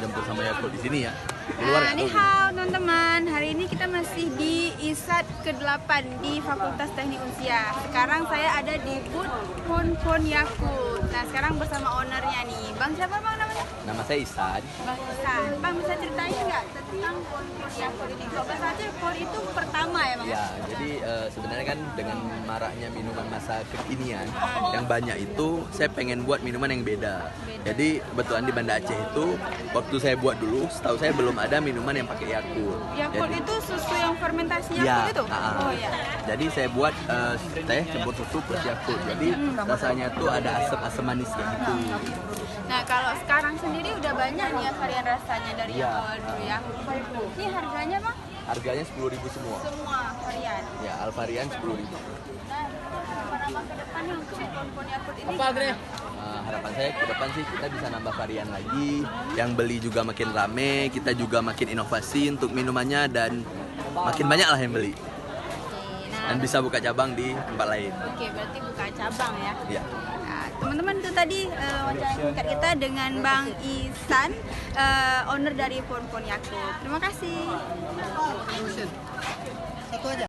jemput sama Yakult di sini ya. Di luar nggak Ni tahu. hao teman-teman, hari ini kita masih di ISAT ke-8 di Fakultas Teknik Unsya. Sekarang saya ada di booth Pon Yakult. Nah sekarang bersama ownernya nih, Bang siapa Bang namanya? Nama saya Isan. Bang Isan. Bang bisa ceritain nggak tentang Pon Yakult ini? Kalau nggak salah Pon itu pertama ya Bang? Ya, jadi sebenarnya kan dengan maraknya minuman masa kekinian yang banyak itu, saya pengen buat minuman yang beda. Jadi kebetulan di Banda Aceh itu, waktu saya buat dulu, setahu saya belum ada minuman yang pakai Yakult. Yakult Jadi, itu susu yang fermentasi ya, Yakult itu? Oh ya. Jadi saya buat teh campur susu plus Yakult. Jadi rasanya tuh ada asam manis kayak gitu. Nah kalau sekarang sendiri udah banyak nih ya varian rasanya dari Iya. yang dulu ya. Ini harganya Bang? Harganya 10.000 semua. Semua varian. Ya, Alvarian 10.000. Nah, harapan ke depannya untuk Pon Yakult ini Harapan saya ke depan sih kita bisa nambah varian lagi, yang beli juga makin rame, kita juga makin inovasi untuk minumannya dan makin banyak lah yang beli dan bisa buka cabang di tempat lain. Oke, berarti buka cabang ya. Ya. Nah, teman-teman itu tadi wawancara singkat kita dengan Bang Isan, owner dari Pon Yakult. Terima kasih.